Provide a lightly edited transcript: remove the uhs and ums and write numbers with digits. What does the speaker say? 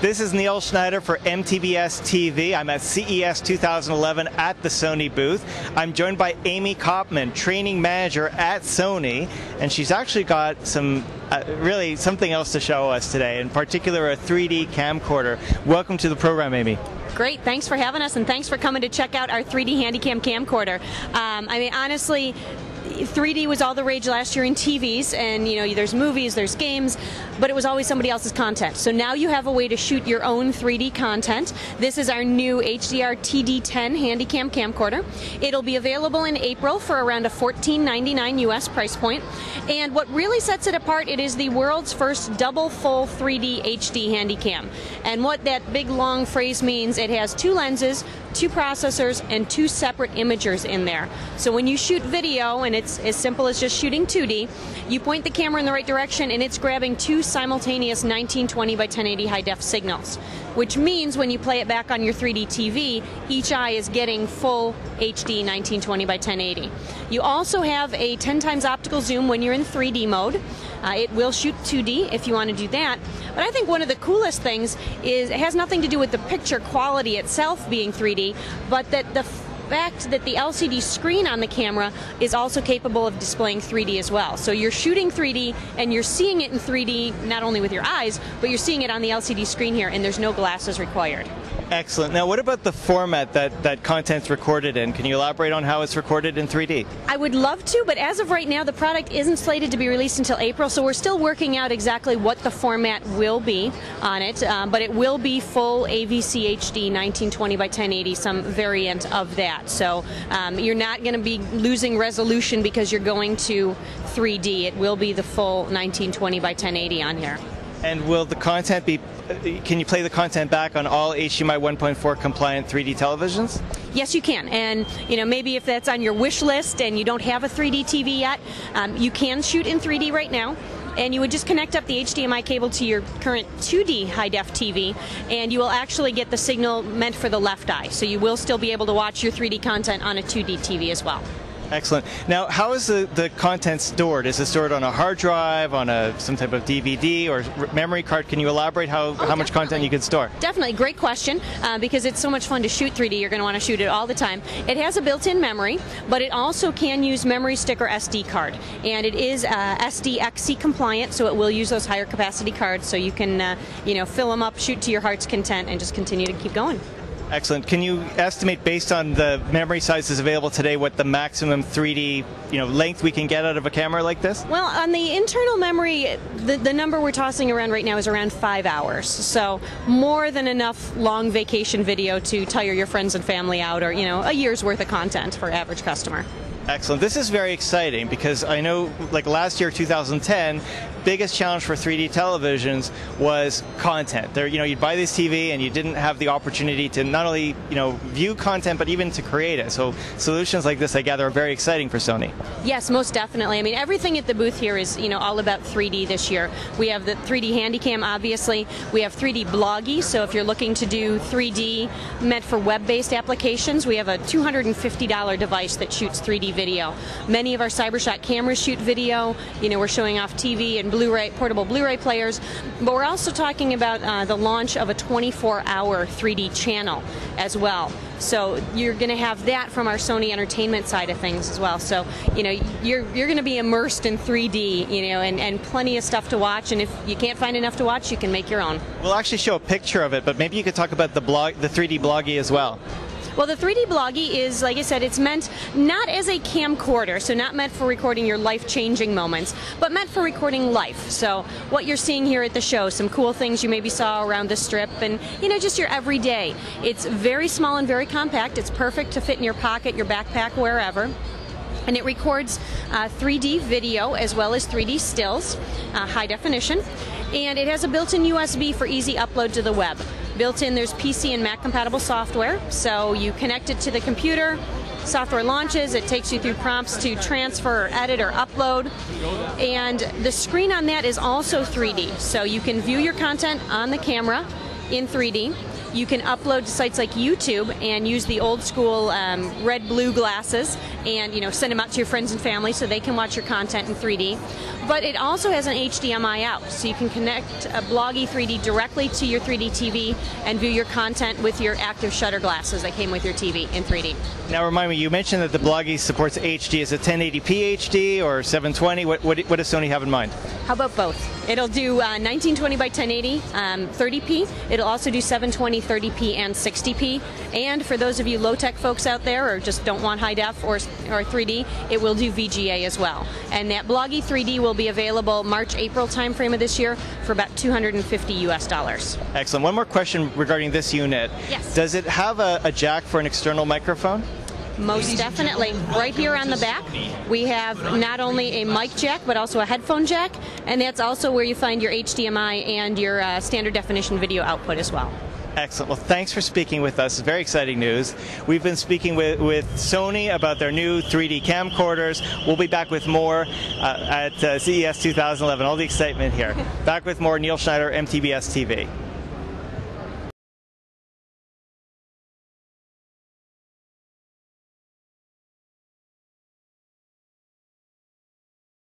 This is Neil Schneider for MTBS-TV. I'm at CES 2011 at the Sony booth. I'm joined by Amy Koppman, training manager at Sony, and she's actually got some really something else to show us today, in particular a 3D camcorder. Welcome to the program, Amy. Great, thanks for having us, and thanks for coming to check out our 3D Handycam camcorder. I mean, honestly, 3D was all the rage last year in TVs, and you know, there's movies, there's games, but it was always somebody else's content. So now you have a way to shoot your own 3D content. This is our new HDR TD10 Handycam camcorder. It'll be available in April for around a $14.99 US price point. And what really sets it apart, it is the world's first double full 3D HD Handycam. And what that big long phrase means, it has two lenses, two processors, and two separate imagers in there. So when you shoot video, and it's as simple as just shooting 2D, you point the camera in the right direction and it's grabbing two simultaneous 1920 by 1080 high-def signals, which means when you play it back on your 3D TV, each eye is getting full HD 1920 by 1080. You also have a 10 times optical zoom when you're in 3D mode. It will shoot 2D if you want to do that. But I think one of the coolest things is it has nothing to do with the picture quality itself being 3D, but that the fact that the LCD screen on the camera is also capable of displaying 3D as well. So you're shooting 3D and you're seeing it in 3D not only with your eyes, but you're seeing it on the LCD screen here, and there's no glasses required. Excellent. Now, what about the format that content's recorded in? Can you elaborate on how it's recorded in 3D? I would love to, but as of right now, the product isn't slated to be released until April, so we're still working out exactly what the format will be on it, but it will be full AVC HD 1920 by 1080, some variant of that. So you're not going to be losing resolution because you're going to 3D. It will be the full 1920 by 1080 on here. And will the content be, can you play the content back on all HDMI 1.4 compliant 3D televisions? Yes, you can. And you know, maybe if that's on your wish list and you don't have a 3D TV yet, you can shoot in 3D right now. And you would just connect up the HDMI cable to your current 2D high-def TV, and you will actually get the signal meant for the left eye. So you will still be able to watch your 3D content on a 2D TV as well. Excellent. Now, how is the content stored? Is it stored on a hard drive, on some type of DVD or memory card? Can you elaborate how much content you can store? Definitely. Great question, because it's so much fun to shoot 3D. You're going to want to shoot it all the time. It has a built-in memory, but it also can use memory stick or SD card. And it is SDXC compliant, so it will use those higher capacity cards, so you can you know, fill them up, shoot to your heart's content, and just continue to keep going. Excellent. Can you estimate, based on the memory sizes available today, what the maximum 3D length we can get out of a camera like this? Well, on the internal memory, the number we're tossing around right now is around 5 hours. So more than enough long vacation video to tire your friends and family out, or a year's worth of content for average customer. Excellent. This is very exciting because I know, like last year, 2010, biggest challenge for 3D televisions was content. There, you'd buy this TV and you didn't have the opportunity to not only, view content, but even to create it. So solutions like this, I gather, are very exciting for Sony. Yes, most definitely. I mean, everything at the booth here is, all about 3D this year. We have the 3D Handycam, obviously. We have 3D Bloggie, so if you're looking to do 3D meant for web-based applications, we have a $250 device that shoots 3D video. Many of our CyberShot cameras shoot video. We're showing off TV and Blu-ray, portable Blu-ray players, but we're also talking about the launch of a 24-hour 3D channel as well. So you're going to have that from our Sony entertainment side of things as well. So you're going to be immersed in 3D, and plenty of stuff to watch. And if you can't find enough to watch, you can make your own. We'll actually show a picture of it, but maybe you could talk about the 3D Bloggie as well. Well, the 3D Bloggie is, like I said, it's meant not as a camcorder, so not meant for recording your life-changing moments, but meant for recording life. So what you're seeing here at the show, some cool things you maybe saw around the strip, and just your everyday. It's very small and very compact. It's perfect to fit in your pocket, your backpack, wherever. And it records 3D video as well as 3D stills, high definition. And it has a built-in USB for easy upload to the web. Built in, there's PC and Mac compatible software, so you connect it to the computer, software launches, it takes you through prompts to transfer or edit or upload, and the screen on that is also 3D, so you can view your content on the camera in 3D. You can upload to sites like YouTube and use the old school red-blue glasses and send them out to your friends and family so they can watch your content in 3D. But it also has an HDMI out, so you can connect a Bloggie 3D directly to your 3D TV and view your content with your active shutter glasses that came with your TV in 3D. Now remind me, you mentioned that the Bloggie supports HD. Is it 1080p HD or 720? What does Sony have in mind? How about both? It'll do 1920 by 1080, 30p. It'll also do 720, 30p, and 60p. And for those of you low-tech folks out there or just don't want high def or 3D, it will do VGA as well. And that Bloggie 3D will be available March-April timeframe of this year for about $250 US. Excellent. One more question regarding this unit. Yes. Does it have a jack for an external microphone? Most definitely. Right here on the back, we have not only a mic jack, but also a headphone jack, and that's also where you find your HDMI and your standard definition video output as well. Excellent. Well, thanks for speaking with us. Very exciting news. We've been speaking with Sony about their new 3D camcorders. We'll be back with more at CES 2011. All the excitement here. Back with more. Neil Schneider, MTBS-TV.